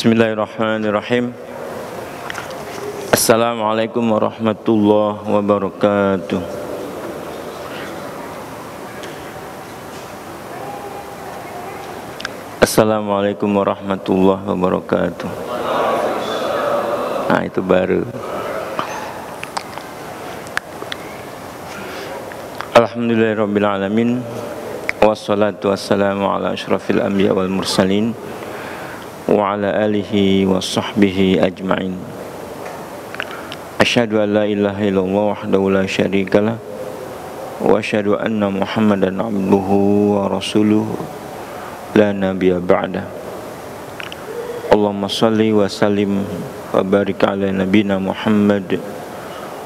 Bismillahirrahmanirrahim. Assalamualaikum warahmatullahi wabarakatuh. Assalamualaikum warahmatullahi wabarakatuh. Nah, itu baru. Alhamdulillahirabbil alamin. Wassalatu wassalamu ala asyrafil anbiya wal mursalin wa ala alihi wa sahbihi ajma'in. Asyhadu an la ilaha illallah wahdahu la syarikalah wa asyhadu anna Muhammadan abduhu wa rasuluhu la nabiyya ba'da. Allahumma shalli wa sallim wa barik ala nabiyyina Muhammad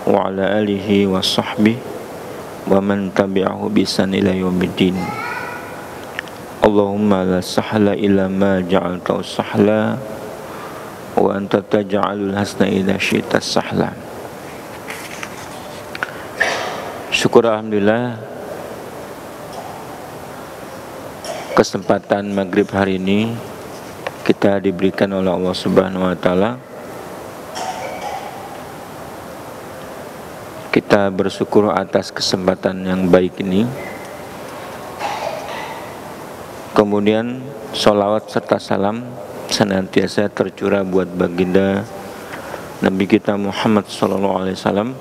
wa ala alihi wa sahbihi wa man tabi'ahu bi ihsan ila yaumiddin. Allahumma la sahla illa ma ja'altahu sahla wa anta taj'alul hasna idza syi'ta sahla. Syukur alhamdulillah, kesempatan maghrib hari ini kita diberikan oleh Allah Subhanahu wa taala. Kita bersyukur atas kesempatan yang baik ini. Kemudian sholawat serta salam senantiasa tercurah buat baginda Nabi kita Muhammad SAW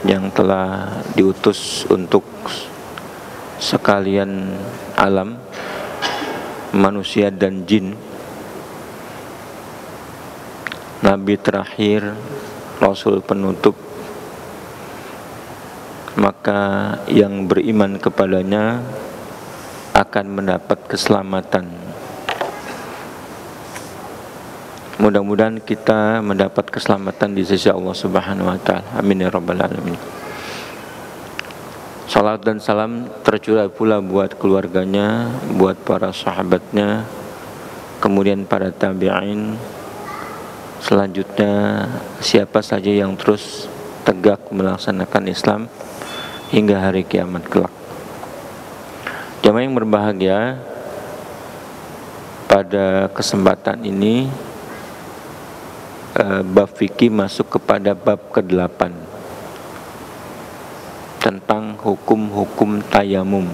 yang telah diutus untuk sekalian alam manusia dan jin, Nabi terakhir, Rasul penutup. Maka yang beriman kepadanya akan mendapat keselamatan. Mudah-mudahan kita mendapat keselamatan di sisi Allah Subhanahu wa taala. Amin ya rabbal alamin. Salat dan salam tercurah pula buat keluarganya, buat para sahabatnya, kemudian para tabi'in, selanjutnya siapa saja yang terus tegak melaksanakan Islam hingga hari kiamat kelak. Jamaah yang berbahagia, pada kesempatan ini bab fikih masuk kepada bab ke-8 tentang hukum-hukum tayamum.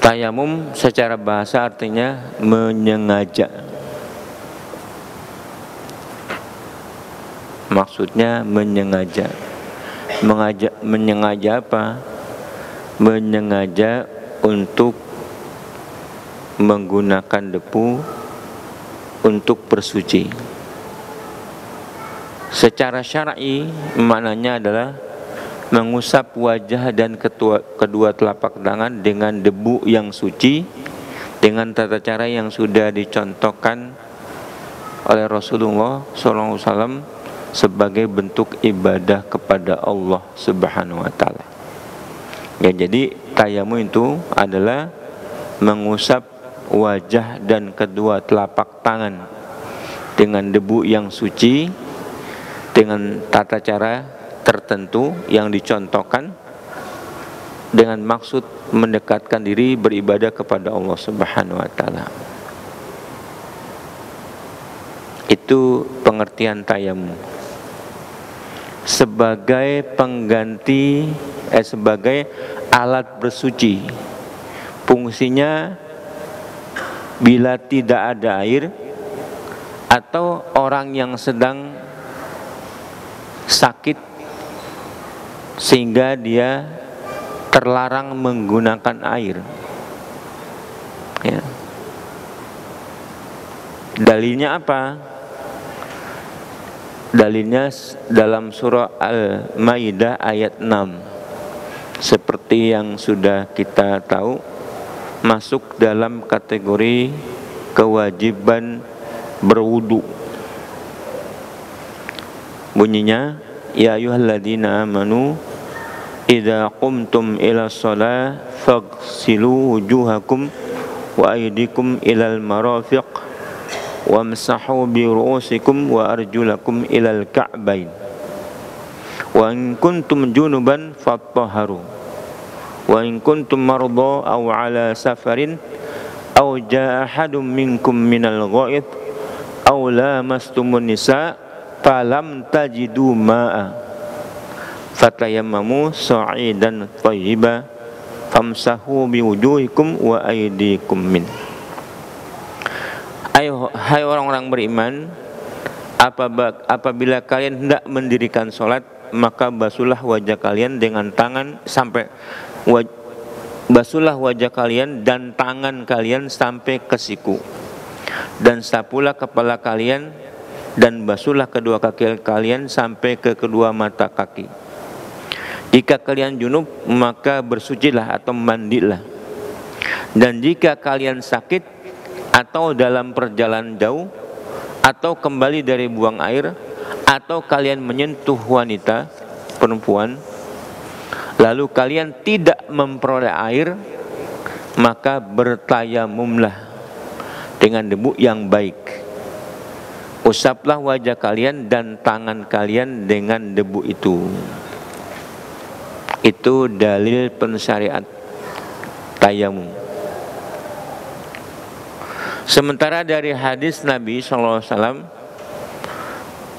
Tayamum secara bahasa artinya menyengaja. Maksudnya menyengaja. Menyengaja apa? Menyengaja untuk menggunakan debu untuk bersuci. Secara syar'i maknanya adalah mengusap wajah dan kedua telapak tangan dengan debu yang suci dengan tata cara yang sudah dicontohkan oleh Rasulullah SAW sebagai bentuk ibadah kepada Allah Subhanahu wa taala. Ya, jadi tayamum itu adalah mengusap wajah dan kedua telapak tangan dengan debu yang suci dengan tata cara tertentu yang dicontohkan dengan maksud mendekatkan diri beribadah kepada Allah Subhanahu wa taala. Itu pengertian tayamum. Sebagai pengganti sebagai alat bersuci. Fungsinya bila tidak ada air atau orang yang sedang sakit sehingga dia terlarang menggunakan air. Ya. Dalilnya apa? Dalilnya dalam surah Al-Maidah ayat 6. Seperti yang sudah kita tahu, masuk dalam kategori kewajiban berwudu. Bunyinya, ya ayyuhalladzina amanu idza qumtum ila shalah faghsilu wujuhakum wa aydikum ilal marafiq wamsahu bi ru'usikum wa arjulakum ilal ka'bain wa in kuntum junuban fattahharu. wa in kuntum marda aw ala safarin aw jaa ahadum minkum minal ghaid aw lamastumun nisa falam tajidu ma'a fatayammamu sa'idan thayyiba famsahu biwujuhikum wa aydikum min. Ayo hai orang-orang beriman, apabila kalian hendak mendirikan sholat, maka basuhlah wajah kalian dengan tangan sampai basuhlah wajah kalian dan tangan kalian sampai ke siku, dan sapulah kepala kalian dan basuhlah kedua kaki kalian sampai ke kedua mata kaki. Jika kalian junub, maka bersucilah atau mandilah. Dan jika kalian sakit atau dalam perjalanan jauh atau kembali dari buang air atau kalian menyentuh wanita perempuan lalu kalian tidak memperoleh air, maka bertayamumlah dengan debu yang baik. Usaplah wajah kalian dan tangan kalian dengan debu itu. Itu dalil pensyariat tayamum. Sementara dari hadis Nabi SAW,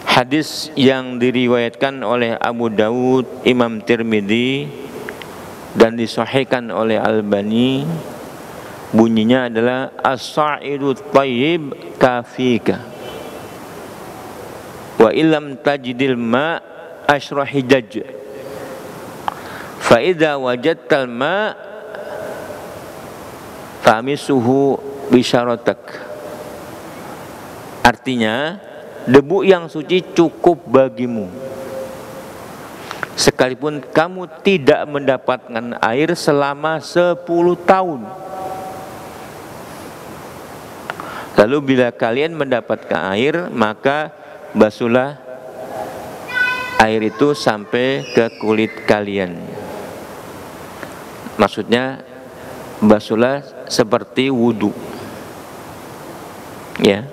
hadis yang diriwayatkan oleh Abu Dawud, Imam Tirmidzi dan disahihkan oleh Albani, bunyinya adalah as-sa'idu thayyib kafika wa illam tajidil ma ashrahijaj fa idza wajadtal ma famisuhu bisyaratak. Artinya, debu yang suci cukup bagimu sekalipun kamu tidak mendapatkan air selama 10 tahun. Lalu bila kalian mendapatkan air, maka basuhlah air itu sampai ke kulit kalian. Maksudnya basuhlah seperti wudu, ya.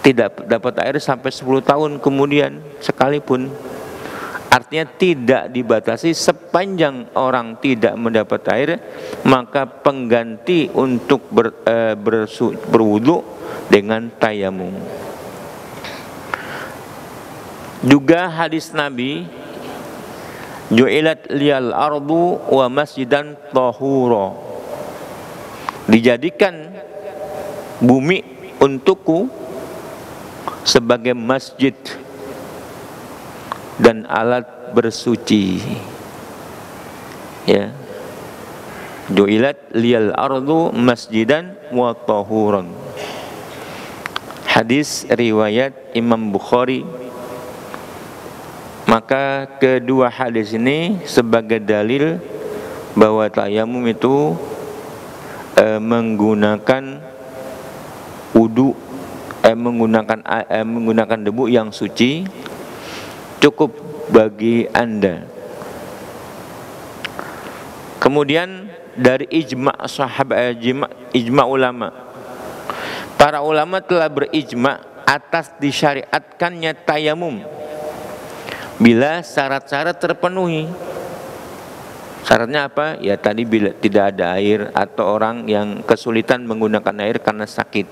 Tidak dapat air sampai 10 tahun kemudian sekalipun. Artinya tidak dibatasi, sepanjang orang tidak mendapat air, maka pengganti untuk berwudu dengan tayamum. Juga hadis Nabi, ju'ilat liyal ardu wa masjidan tahura, dijadikan bumi untukku sebagai masjid dan alat bersuci, ya. Ju'ilat liyal ardu masjidan wa tahuran. Hadis riwayat Imam Bukhari. Maka kedua hadis ini sebagai dalil bahwa tayamum itu menggunakan wudu, menggunakan debu yang suci cukup bagi Anda. Kemudian dari ijma' sahabat, ijma' ulama, para ulama telah berijma' atas disyariatkannya tayamum bila syarat-syarat terpenuhi. Syaratnya apa? Ya tadi, bila tidak ada air atau orang yang kesulitan menggunakan air karena sakit,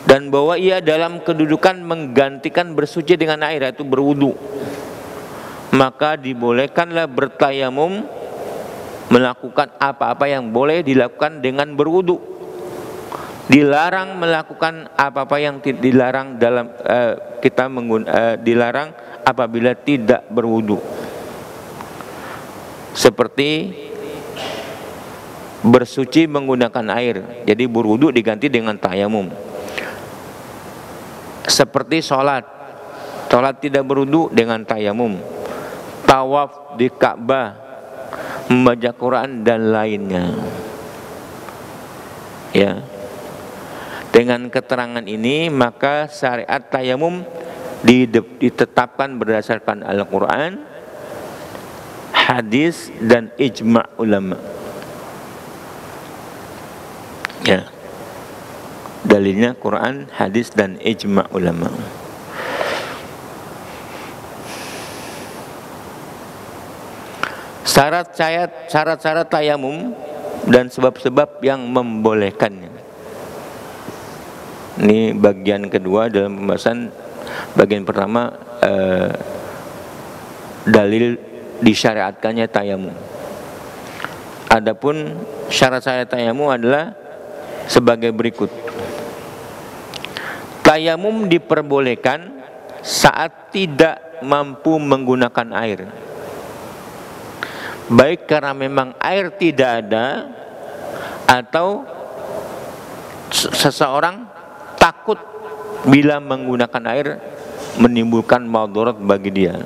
dan bahwa ia dalam kedudukan menggantikan bersuci dengan air, yaitu berwudu, maka dibolehkanlah bertayamum, melakukan apa-apa yang boleh dilakukan dengan berwudu. Dilarang melakukan apa-apa yang dilarang dalam dilarang apabila tidak berwudu, seperti bersuci menggunakan air, jadi berwudu diganti dengan tayamum. Seperti sholat tidak berwudu dengan tayamum, tawaf di Ka'bah, membaca Quran dan lainnya, ya. Dengan keterangan ini maka syariat tayamum ditetapkan berdasarkan Al-Quran, hadis dan ijma' ulama, ya. Dalilnya Quran, hadis dan ijma' ulama. Syarat-syarat tayamum dan sebab-sebab yang membolehkannya. Ini bagian kedua dalam pembahasan. Bagian pertama dalil disyariatkannya tayamum. Adapun syarat-syarat tayamum adalah sebagai berikut. Tayamum diperbolehkan saat tidak mampu menggunakan air, baik karena memang air tidak ada atau seseorang takut bila menggunakan air menimbulkan madarat bagi dia.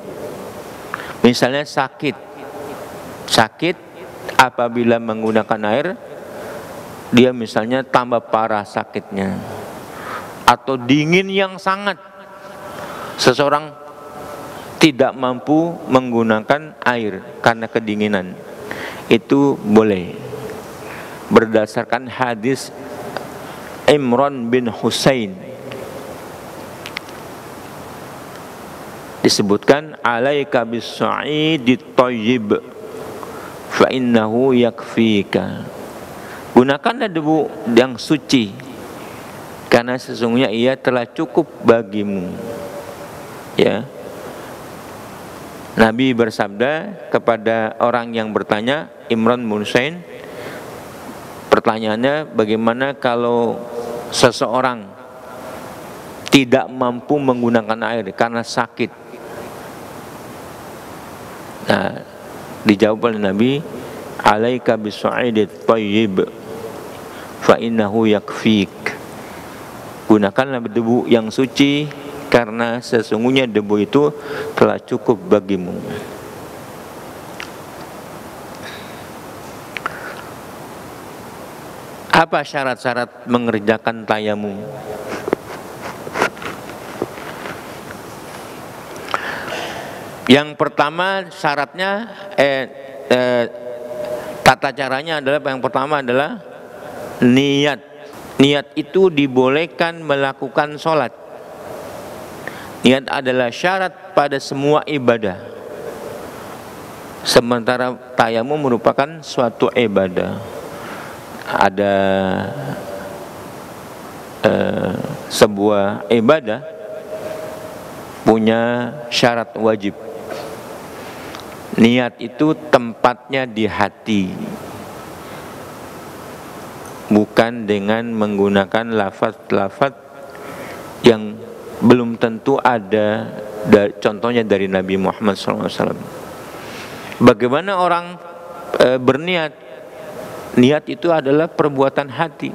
Misalnya sakit apabila menggunakan air, dia misalnya tambah parah sakitnya, atau dingin yang sangat, seseorang tidak mampu menggunakan air karena kedinginan, itu boleh. Berdasarkan hadis Imran bin Husain disebutkan, alaika bis-sa'idit thayyib fa innahu yakfika. Gunakanlah debu yang suci karena sesungguhnya ia telah cukup bagimu. Ya. Nabi bersabda kepada orang yang bertanya, Imran bin Husain, pertanyaannya, bagaimana kalau seseorang tidak mampu menggunakan air karena sakit? Nah, dijawab oleh Nabi, alaika bis-sa'idit thayyib fa innahu yakfik. Gunakanlah debu yang suci karena sesungguhnya debu itu telah cukup bagimu. Apa syarat-syarat mengerjakan tayamum? Yang pertama syaratnya, tata caranya adalah, yang pertama adalah niat. Niat itu dibolehkan melakukan sholat. Niat adalah syarat pada semua ibadah. Sementara tayamum merupakan suatu ibadah. Ada sebuah ibadah punya syarat wajib. Niat itu tempatnya di hati, bukan dengan menggunakan lafaz-lafaz yang belum tentu ada, contohnya dari Nabi Muhammad SAW. Bagaimana orang berniat? Niat itu adalah perbuatan hati.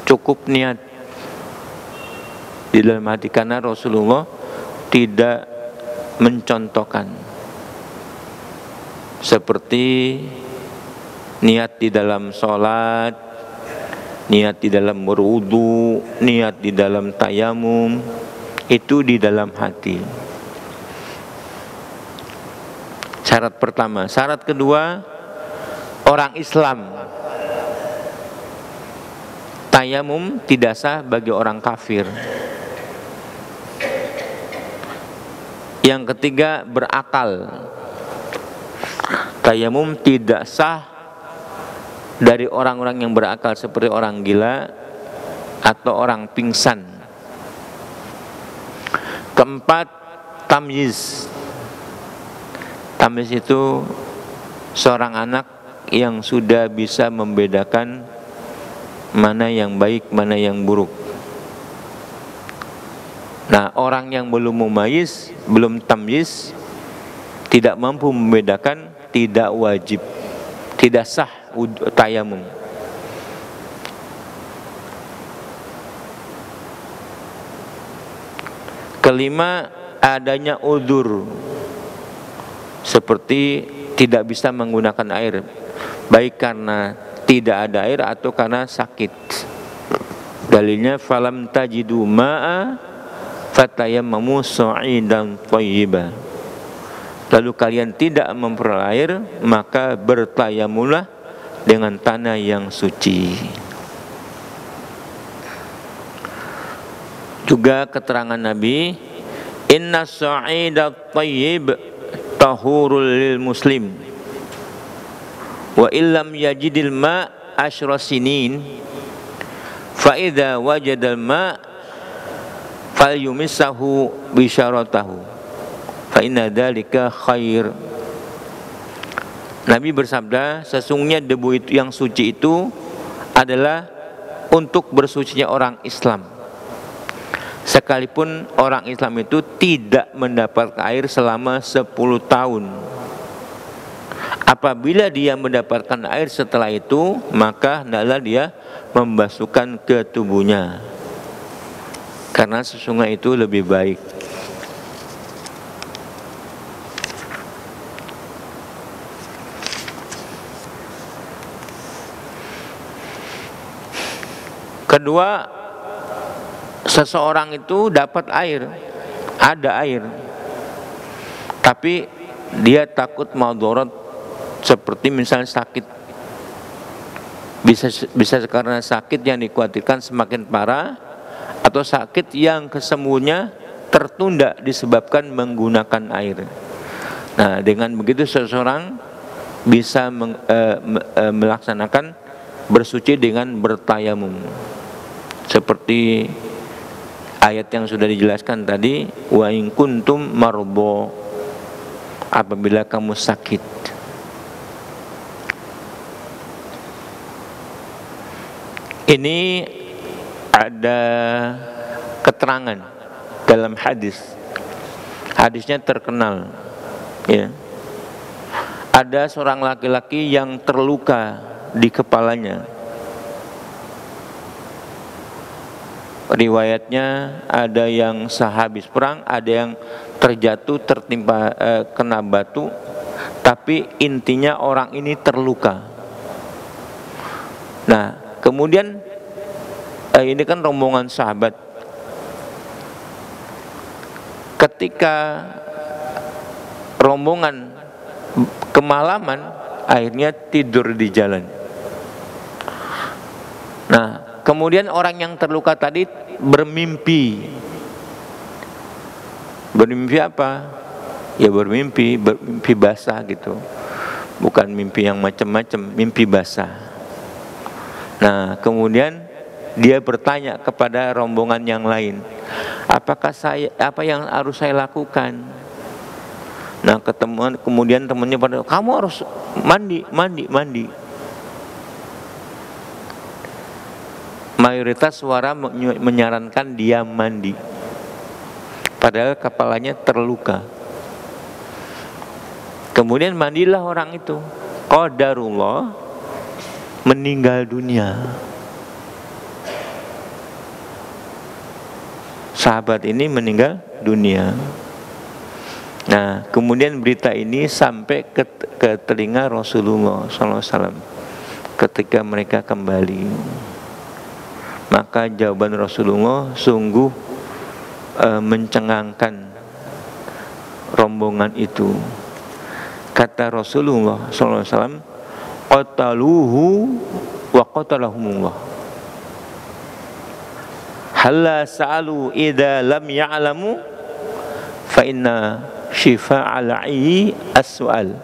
Cukup niat di dalam hati, karena Rasulullah tidak mencontohkan seperti niat di dalam sholat, niat di dalam berwudu, niat di dalam tayamum, itu di dalam hati. Syarat pertama. Syarat kedua, orang Islam. Tayamum tidak sah bagi orang kafir. Yang ketiga, berakal. Tayamum tidak sah dari orang-orang yang berakal, seperti orang gila atau orang pingsan. Keempat, tamyiz. Tamyiz itu seorang anak yang sudah bisa membedakan mana yang baik, mana yang buruk. Nah, orang yang belum mumayyiz, belum tamyiz, tidak mampu membedakan, tidak wajib, tidak sah tayamum. Kelima, adanya udzur, seperti tidak bisa menggunakan air, baik karena tidak ada air atau karena sakit. Dalilnya, falam tajidu ma'a fatayammamu sa'idan thayyiba. Lalu kalian tidak memperoleh air, maka bertayamulah dengan tanah yang suci. Juga keterangan Nabi, inna sa'idat thayyib tahurul lil muslim wa illam yajidil ma asyra sinin fa idza wajadal ma falyumissahu bi syaratahu fa inna dzalika khair. Nabi bersabda, sesungguhnya debu itu yang suci itu adalah untuk bersucinya orang Islam, sekalipun orang Islam itu tidak mendapat air selama 10 tahun. Apabila dia mendapatkan air setelah itu, maka hendaklah dia membasuhkan ke tubuhnya, karena sesungguhnya itu lebih baik. Kedua, seseorang itu dapat air, ada air, tapi dia takut madarat, seperti misalnya sakit, bisa karena sakit yang dikhawatirkan semakin parah, atau sakit yang kesembuhannya tertunda disebabkan menggunakan air. Nah, dengan begitu seseorang bisa melaksanakan bersuci dengan bertayamum, seperti ayat yang sudah dijelaskan tadi, wa in kuntum marbo, apabila kamu sakit. Ini ada keterangan dalam hadis. Hadisnya terkenal, ya. Ada seorang laki-laki yang terluka di kepalanya. Riwayatnya ada yang sehabis perang, ada yang terjatuh tertimpa kena batu, tapi intinya orang ini terluka. Nah, kemudian ini kan rombongan sahabat. Ketika rombongan kemalaman, akhirnya tidur di jalan. Nah, kemudian orang yang terluka tadi bermimpi. Bermimpi apa? Ya bermimpi basah gitu. Bukan mimpi yang macam-macam, mimpi basah. Nah, kemudian dia bertanya kepada rombongan yang lain, apa yang harus saya lakukan? Nah, kemudian temannya pada, kamu harus mandi. Mayoritas suara menyarankan dia mandi, padahal kepalanya terluka. Kemudian mandilah orang itu. Qadarullah, meninggal dunia. Sahabat ini meninggal dunia. Nah, kemudian berita ini sampai ke telinga Rasulullah SAW ketika mereka kembali. Maka jawaban Rasulullah sungguh mencengangkan rombongan itu. Kata Rasulullah SAW, qataluhu wa qatalahumullah. Halla sa'alu idza lam ya'lamu fa inna syifa'al 'ayyi as-su'al.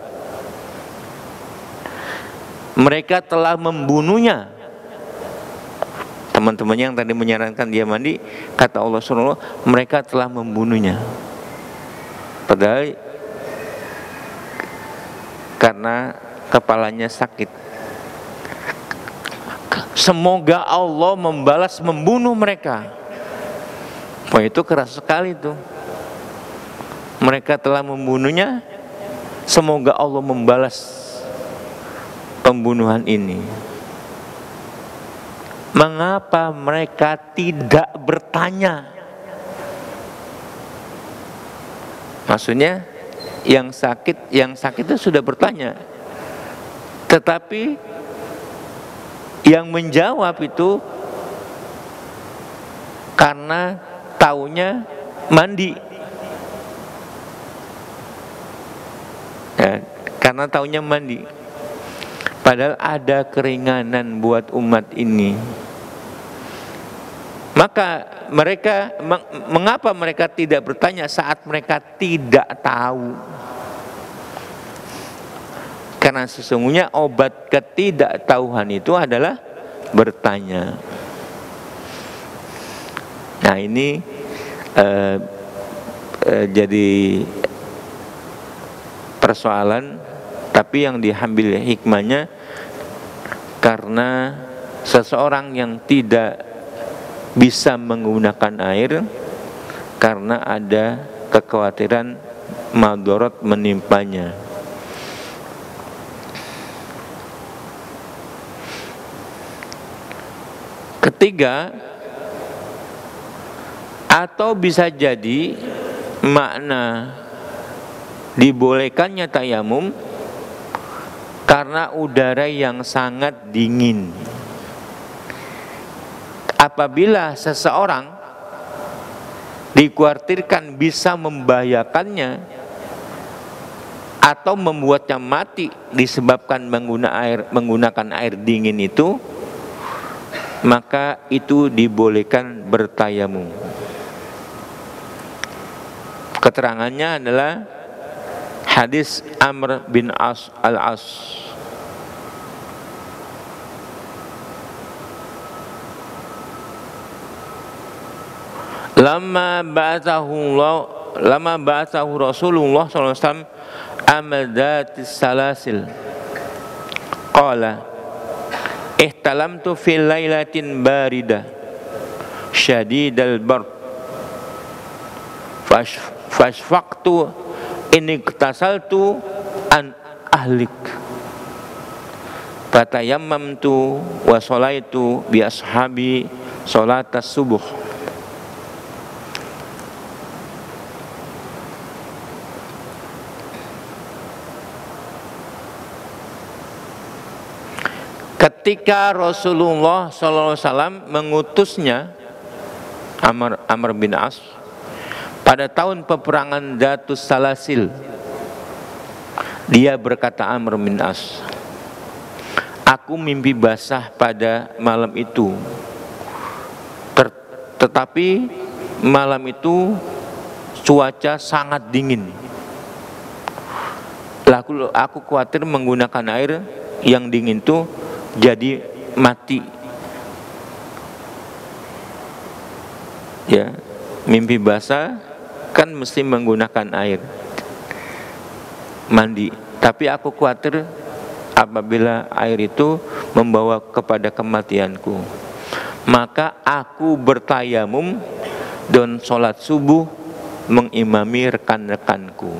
Mereka telah membunuhnya. Teman-teman yang tadi menyarankan dia mandi, kata Allah Subhanahu, mereka telah membunuhnya. Padahal karena kepalanya sakit. Semoga Allah membalas membunuh mereka. Wah, itu keras sekali itu. Mereka telah membunuhnya, semoga Allah membalas pembunuhan ini. Mengapa mereka tidak bertanya? Maksudnya yang sakit itu sudah bertanya, tetapi yang menjawab itu karena taunya mandi, ya, karena taunya mandi. Padahal ada keringanan buat umat ini. Maka mengapa mereka tidak bertanya saat mereka tidak tahu? Karena sesungguhnya obat ketidaktahuan itu adalah bertanya. Nah ini jadi persoalan, tapi yang diambil hikmahnya karena seseorang yang tidak bisa menggunakan air karena ada kekhawatiran madharat menimpanya. Ketiga, atau bisa jadi makna dibolehkannya tayamum karena udara yang sangat dingin. Apabila seseorang dikhawatirkan bisa membahayakannya atau membuatnya mati disebabkan menggunakan air dingin itu, maka itu dibolehkan bertayamum. Keterangannya adalah hadis Amr bin al-As. Lama ba'athahu Rasulullah sallallahu alaihi wasallam amadatis salasil. Qala ihtalamtu fil lailatin baridah syadidal bard fashfaqtu in iktasaltu an ahlik fatayammamtu wa sholaitu bi ashabi sholatas subuh. Ketika Rasulullah SAW mengutusnya Amr bin As pada tahun peperangan Datus Salasil, dia berkata, Amr bin As, aku mimpi basah pada malam itu, tetapi malam itu cuaca sangat dingin. Lalu aku khawatir menggunakan air yang dingin itu jadi mati. Ya, mimpi basah kan mesti menggunakan air mandi, tapi aku khawatir apabila air itu membawa kepada kematianku, maka aku bertayamum dan sholat subuh mengimami rekan-rekanku.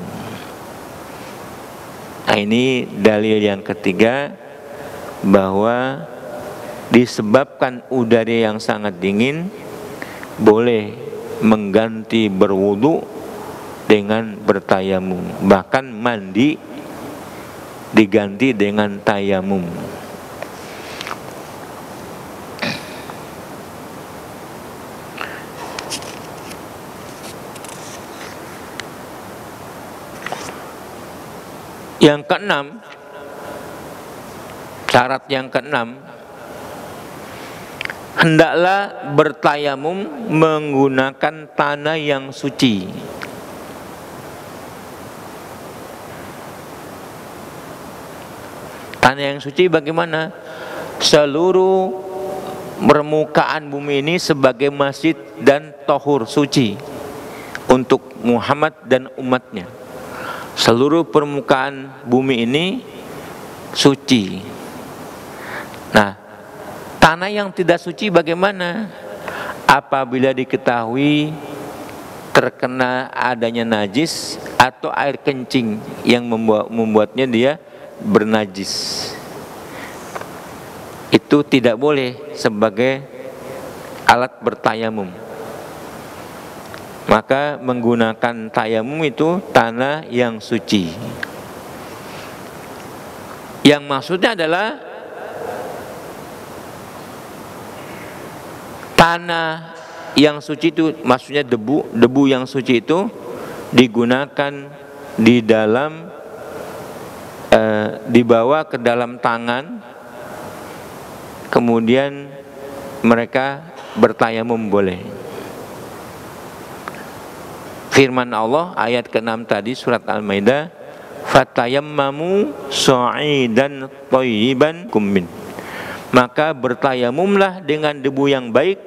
Nah ini dalil yang ketiga, bahwa disebabkan udara yang sangat dingin boleh mengganti berwudu dengan bertayamum, bahkan mandi diganti dengan tayamum. Yang keenam, syarat yang keenam, hendaklah bertayamum menggunakan tanah yang suci. Tanah yang suci bagaimana? Seluruh permukaan bumi ini sebagai masjid dan tohur suci untuk Muhammad dan umatnya. Seluruh permukaan bumi ini suci. Nah, tanah yang tidak suci bagaimana? Apabila diketahui terkena adanya najis atau air kencing yang membuatnya dia bernajis, itu tidak boleh sebagai alat bertayamum. Maka menggunakan tayamum itu tanah yang suci. Yang maksudnya adalah tanah yang suci itu maksudnya debu yang suci itu digunakan di dalam dibawa ke dalam tangan, kemudian mereka bertayamum boleh. Firman Allah ayat ke-6 tadi surat Al-Maidah, fatayammamu sa'idan thayyiban kummin, maka bertayamumlah dengan debu yang baik,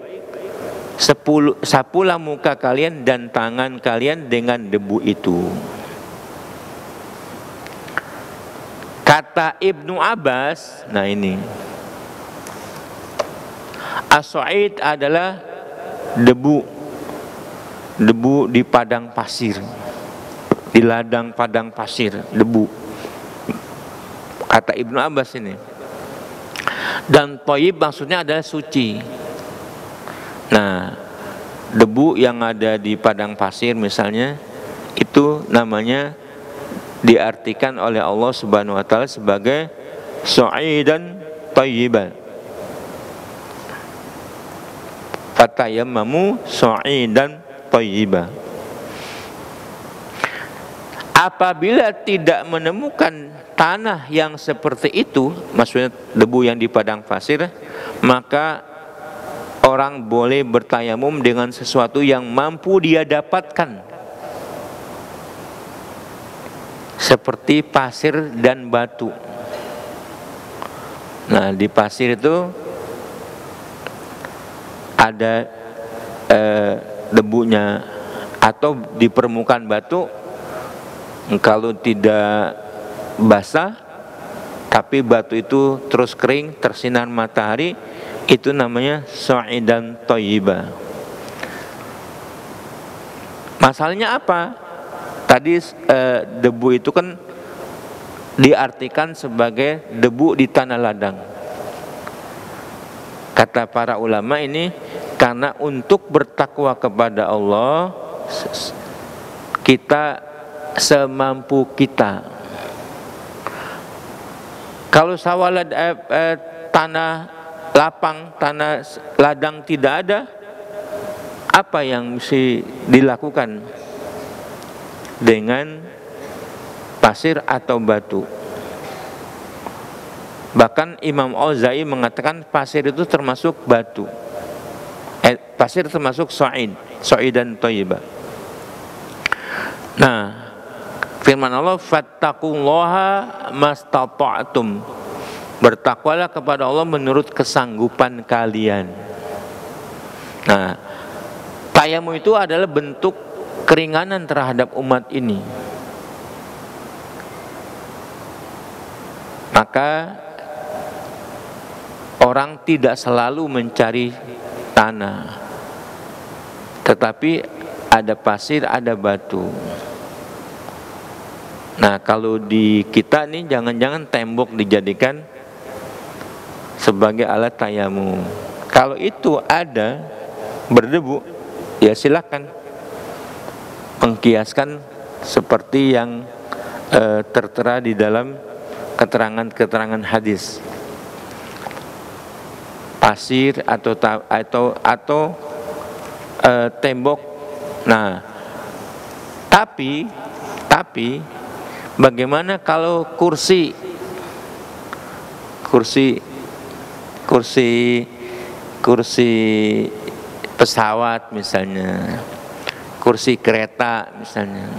sapulah muka kalian dan tangan kalian dengan debu itu. Kata Ibnu Abbas, nah ini, as-sa'id adalah debu di padang pasir, di ladang padang pasir, debu. Kata Ibnu Abbas ini. Dan thayyib maksudnya adalah suci. Nah, debu yang ada di padang pasir misalnya, itu namanya diartikan oleh Allah Subhanahu wa taala sebagai sa'idan thayyiban. Fatayammamu sa'idan thayyiban. Apabila tidak menemukan tanah yang seperti itu, maksudnya debu yang di padang pasir, maka orang boleh bertayamum dengan sesuatu yang mampu dia dapatkan, seperti pasir dan batu. Nah, di pasir itu ada debunya, atau di permukaan batu, kalau tidak basah tapi batu itu terus kering tersinar matahari, itu namanya sa'idan thayyiba. Masalahnya apa? Tadi debu itu kan diartikan sebagai debu di tanah ladang. Kata para ulama ini karena untuk bertakwa kepada Allah kita semampu kita. Kalau sawah tanah lapang, tanah ladang tidak ada, apa yang mesti dilakukan dengan pasir atau batu? Bahkan Imam Auza'i mengatakan pasir itu termasuk batu, pasir termasuk sa'idan thayyibah. Nah, firman Allah, fattaqullaha mastata'tum, bertakwalah kepada Allah menurut kesanggupan kalian. Nah, tayamum itu adalah bentuk keringanan terhadap umat ini. Maka orang tidak selalu mencari tanah, tetapi ada pasir, ada batu. Nah, kalau di kita nih jangan-jangan tembok dijadikan sebagai alat tayamum. Kalau itu ada berdebu, ya silakan pengkiaskan seperti yang tertera di dalam keterangan-keterangan hadis. Pasir atau tembok. Nah, tapi bagaimana kalau kursi pesawat misalnya, kursi kereta misalnya?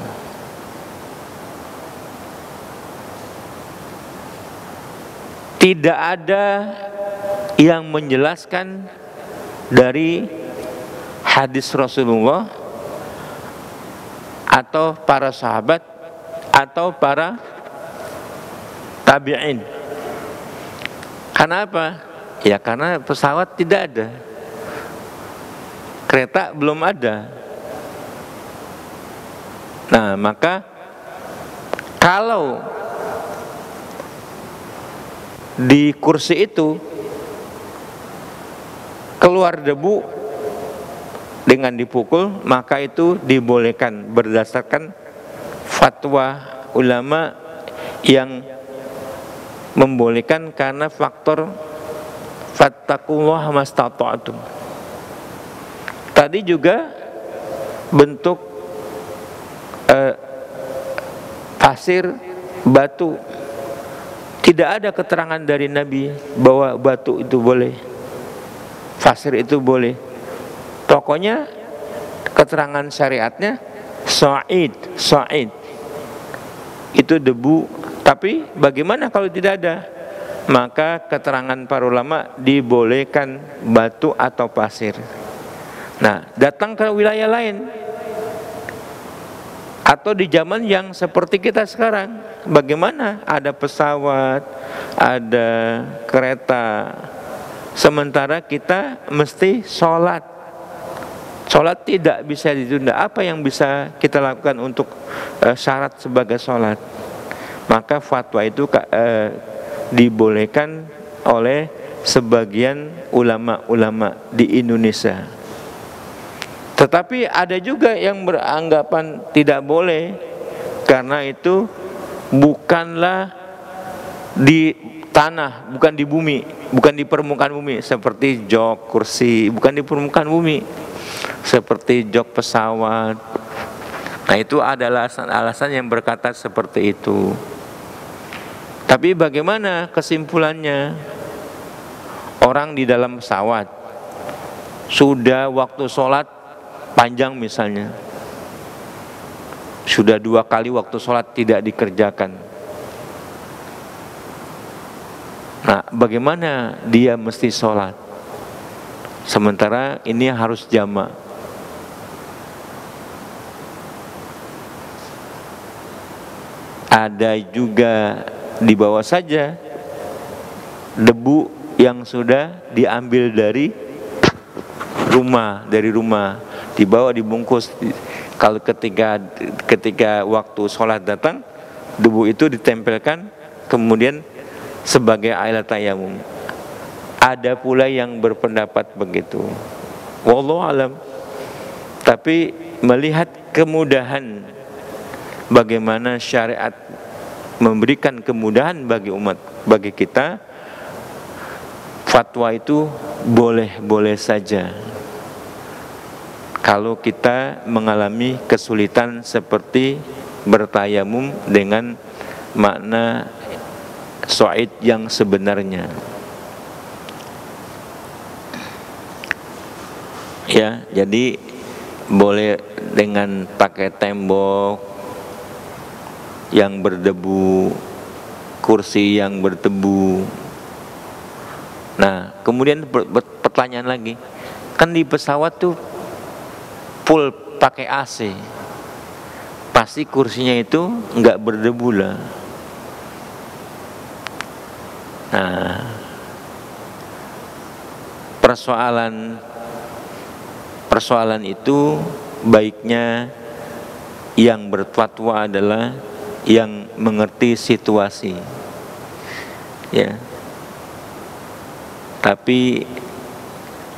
Tidak ada yang menjelaskan dari hadis Rasulullah atau para sahabat atau para tabi'in. Karena apa? Ya karena pesawat tidak ada, kereta belum ada. Nah, maka kalau di kursi itu keluar debu dengan dipukul, maka itu dibolehkan berdasarkan fatwa ulama yang membolehkan karena faktor fattaqullaha mastata'tum. Tadi juga bentuk pasir, batu, tidak ada keterangan dari Nabi bahwa batu itu boleh, pasir itu boleh. Pokoknya keterangan syariatnya sa'id. itu debu. Tapi bagaimana kalau tidak ada? Maka keterangan para ulama dibolehkan batu atau pasir. Nah, datang ke wilayah lain atau di zaman yang seperti kita sekarang, bagaimana ada pesawat, ada kereta, sementara kita mesti sholat. Sholat tidak bisa ditunda. Apa yang bisa kita lakukan untuk syarat sebagai sholat? Maka fatwa itu dibolehkan oleh sebagian ulama-ulama di Indonesia. Tetapi ada juga yang beranggapan tidak boleh, karena itu bukanlah di tanah, bukan di bumi, bukan di permukaan bumi, seperti jok kursi, bukan di permukaan bumi, seperti jok pesawat. Nah, itu adalah alasan yang berkata seperti itu. Tapi bagaimana kesimpulannya? Orang di dalam pesawat sudah waktu sholat panjang misalnya, sudah 2 kali waktu sholat tidak dikerjakan. Nah, bagaimana dia mesti sholat? Sementara ini harus jamak. Ada juga di bawah saja debu yang sudah diambil dari rumah, dibawa dibungkus. Kalau ketika waktu sholat datang, debu itu ditempelkan kemudian sebagai alat tayamum. Ada pula yang berpendapat begitu. Wallahu alam. Tapi melihat kemudahan, bagaimana syariat memberikan kemudahan bagi umat, bagi kita, fatwa itu boleh-boleh saja. Kalau kita mengalami kesulitan seperti bertayamum dengan makna su'id yang sebenarnya. Ya, jadi boleh dengan pakai tembok yang berdebu, kursi yang berdebu. Nah, kemudian pertanyaan lagi, kan di pesawat tuh full pakai AC, pasti kursinya itu nggak berdebu lah. Nah, persoalan itu baiknya yang berfatwa adalah yang mengerti situasi, ya. Tapi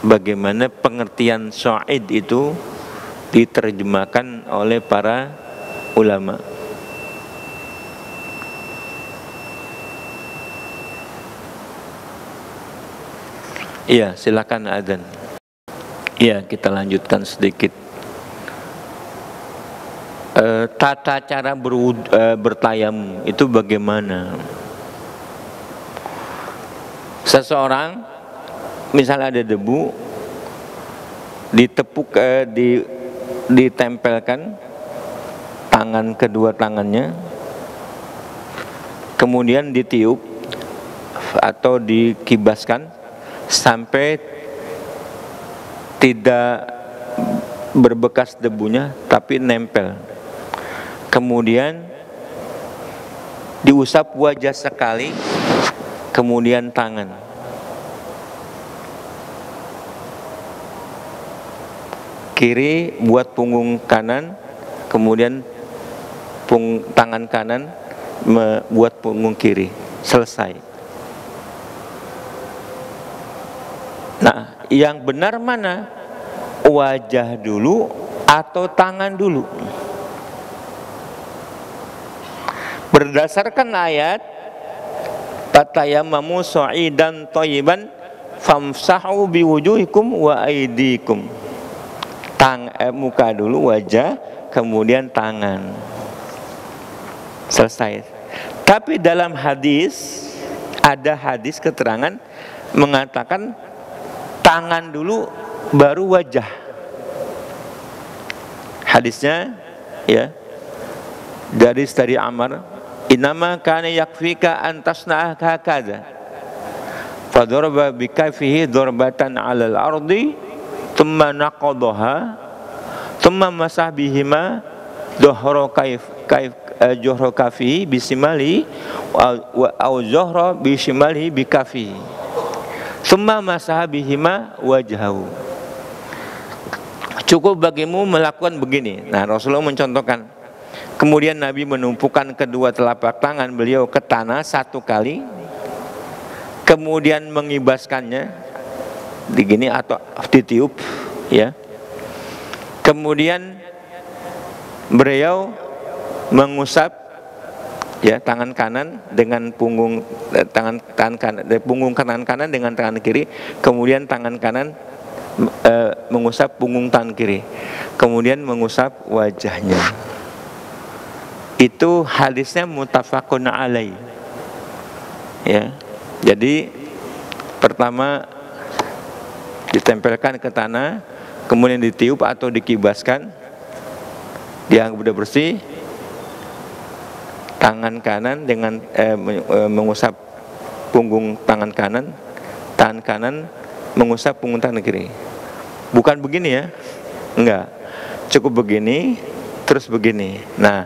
bagaimana pengertian sya'id itu diterjemahkan oleh para ulama. Iya, silakan adzan. Iya, kita lanjutkan sedikit. Tata cara bertayamum itu bagaimana? Seseorang misalnya ada debu, ditempelkan kedua tangannya, kemudian ditiup atau dikibaskan sampai tidak berbekas debunya tapi nempel. Kemudian diusap wajah sekali, kemudian tangan. Kiri buat punggung kanan, kemudian tangan kanan buat punggung kiri. Selesai. Nah, yang benar mana? Wajah dulu atau tangan dulu? Berdasarkan ayat fatayammamu sha'idan thayyiban famsahu biwujuhikum wa aydikum. Muka dulu, wajah, kemudian tangan. Selesai. Tapi dalam hadis, ada hadis keterangan mengatakan tangan dulu baru wajah. Hadisnya ya dari Amr Innama kana yakfika an tasna'a hakadha. Fadaraba bikaifihi darbatan 'alal ardi thumma naqadaha thumma masah bihima dhuhra juhra kafihi bisimali au zuhra bisimali bikafihi thumma masah bihima wajhahu. Cukup bagimu melakukan begini. Nah, Rasulullah mencontohkan. Kemudian Nabi menumpukan kedua telapak tangan beliau ke tanah satu kali, kemudian mengibaskannya begini atau ditiup, ya. Kemudian beliau mengusap, ya, tangan kanan dengan punggung tangan kanan, punggung kanan dengan tangan kiri, kemudian tangan kanan mengusap punggung tangan kiri, kemudian mengusap wajahnya. Itu hadisnya muttafaqun alaih, ya. Jadi pertama ditempelkan ke tanah, kemudian ditiup atau dikibaskan, dia udah bersih. Tangan kanan dengan mengusap punggung tangan kanan mengusap punggung tangan kiri. Bukan begini, ya, enggak, cukup begini terus begini. Nah,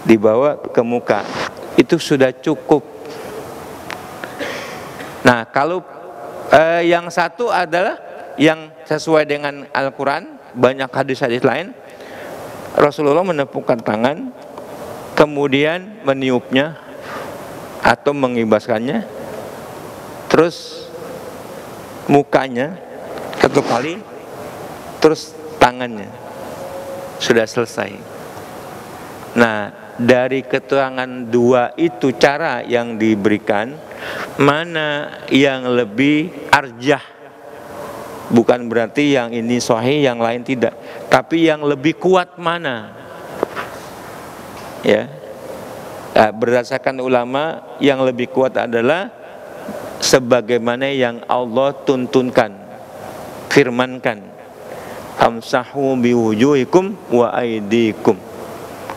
dibawa ke muka, itu sudah cukup. Nah, kalau yang satu adalah yang sesuai dengan Al-Quran, banyak hadis-hadis lain. Rasulullah menepukkan tangan, kemudian meniupnya atau mengibaskannya, terus mukanya satu kali, terus tangannya, sudah selesai. Nah, dari keterangan dua itu cara yang diberikan, mana yang lebih arjah? Bukan berarti yang ini sahih, yang lain tidak, tapi yang lebih kuat mana? Ya, berdasarkan ulama, yang lebih kuat adalah sebagaimana yang Allah tuntunkan, firmankan, amsahu biwujuhikum wa aidikum,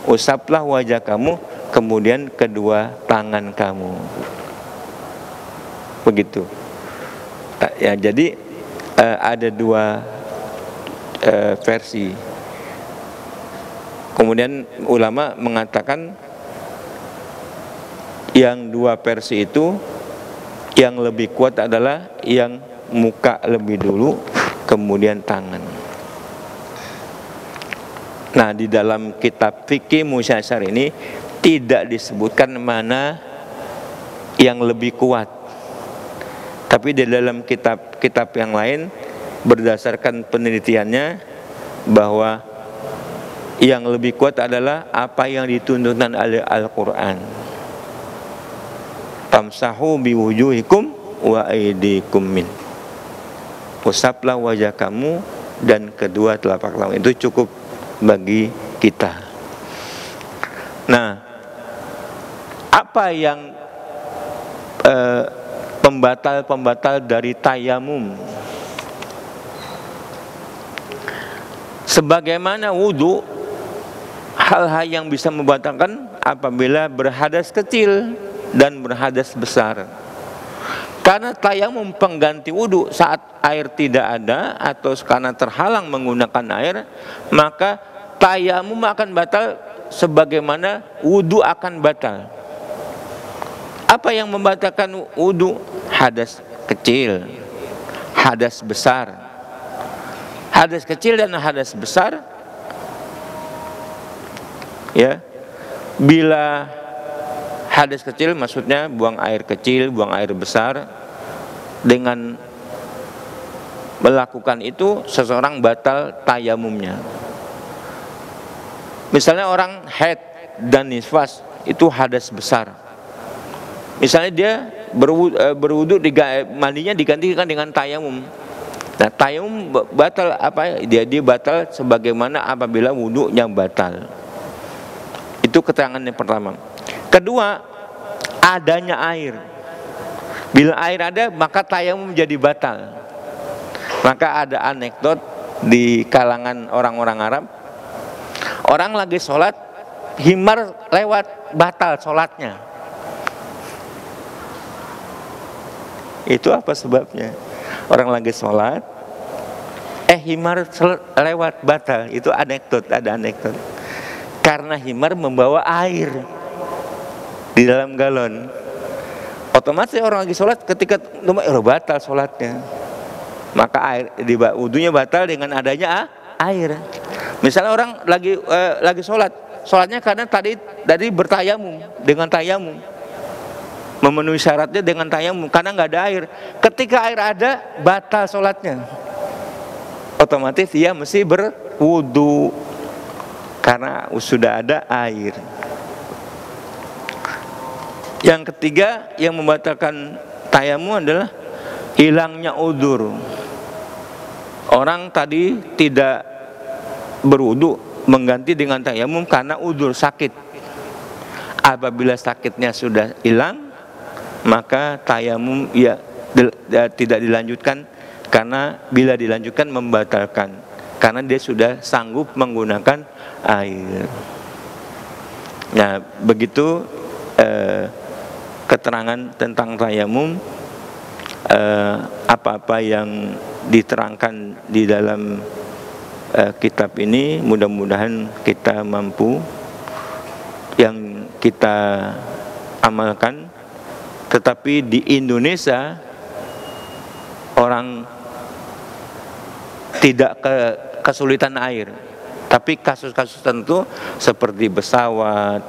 usaplah wajah kamu, kemudian kedua tangan kamu. Begitu. Ya, jadi ada dua versi. Kemudian ulama mengatakan yang dua versi itu yang lebih kuat adalah yang muka lebih dulu, kemudian tangan. Nah, di dalam kitab fikih musyasar ini tidak disebutkan mana yang lebih kuat. Tapi di dalam kitab-kitab yang lain berdasarkan penelitiannya bahwa yang lebih kuat adalah apa yang dituntunkan oleh Al-Quran. Tamsahu biwujuhikum wa aidikum min. Usaplah wajah kamu dan kedua telapak tangan. Itu cukup bagi kita. Nah, apa yang pembatal dari tayamum? Sebagaimana wudu, hal-hal yang bisa membatalkan apabila berhadas kecil dan berhadas besar. Karena tayamum pengganti wudu saat air tidak ada atau karena terhalang menggunakan air, maka tayamum akan batal sebagaimana wudu akan batal. Apa yang membatalkan wudu? Hadas kecil, hadas besar. Hadas kecil dan hadas besar, ya, bila hadas kecil maksudnya buang air kecil, buang air besar, dengan melakukan itu seseorang batal tayamumnya. Misalnya orang haid dan nifas, itu hadas besar. Misalnya dia berwudu, mandinya digantikan dengan tayamum. Nah, tayamum batal apa? Dia batal sebagaimana apabila wudunya batal. Itu keterangan yang pertama. Kedua, adanya air. Bila air ada, maka tayamum menjadi batal. Maka ada anekdot di kalangan orang-orang Arab. Orang lagi sholat, himar lewat batal sholatnya. Itu apa sebabnya? Orang lagi sholat, himar lewat batal. Itu anekdot, ada anekdot. Karena himar membawa air di dalam galon, otomatis orang lagi sholat ketika batal sholatnya. Maka air di wudunya batal dengan adanya air. Misalnya orang lagi sholatnya karena tadi bertayamum dengan tayamum, memenuhi syaratnya dengan tayamum karena nggak ada air. Ketika air ada, batal sholatnya. Otomatis dia mesti berwudu karena sudah ada air. Yang ketiga yang membatalkan tayamum adalah hilangnya udzur. Orang tadi tidak berwudu mengganti dengan tayamum karena udzur sakit. Apabila sakitnya sudah hilang, maka tayamum tidak dilanjutkan, karena bila dilanjutkan membatalkan, karena dia sudah sanggup menggunakan air. Nah, begitu keterangan tentang tayamum. Apa-apa yang diterangkan di dalam kitab ini mudah-mudahan kita mampu, yang kita amalkan. Tetapi di Indonesia orang tidak kesulitan air, tapi kasus-kasus tentu seperti pesawat,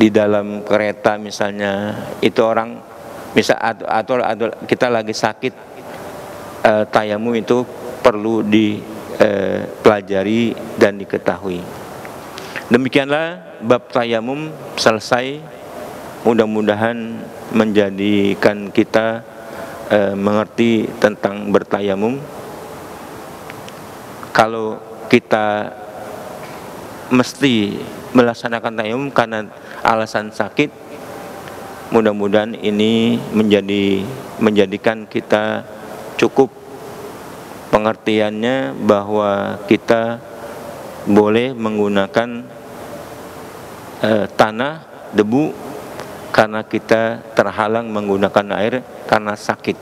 di dalam kereta misalnya, itu orang atau kita lagi sakit, tayamum itu perlu dipelajari dan diketahui. Demikianlah bab tayamum selesai. Mudah-mudahan menjadikan kita mengerti tentang bertayamum. Kalau kita mesti melaksanakan tayamum karena alasan sakit, mudah-mudahan ini menjadikan kita cukup pengertiannya bahwa kita boleh menggunakan tanah, debu, karena kita terhalang menggunakan air karena sakit.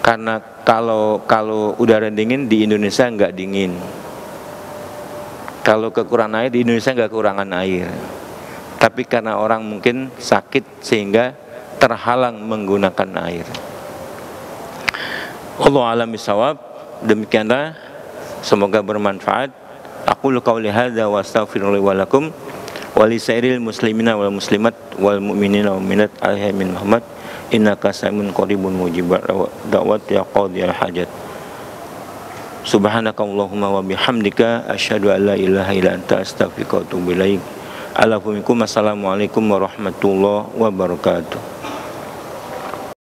Karena kalau udara dingin di Indonesia nggak dingin. Kalau kekurangan air di Indonesia nggak kekurangan air. Tapi karena orang mungkin sakit sehingga terhalang menggunakan air. Wallahu a'lam bishawab. Demikianlah, semoga bermanfaat. Aqulu qauli hadza wa astaghfirullahi wa lakum wa lisairil muslimina wal muslimat wal mu'minina wal mu'minat alaihi min Muhammad innaka samiun qaribun mujibud da'wat ya qadiyal hajat. Subhanakallahumma wa bihamdika asyhadu an la ilaha illa anta astaghfiruka wa atubu ilaik. Assalamualaikum warahmatullahi wabarakatuh.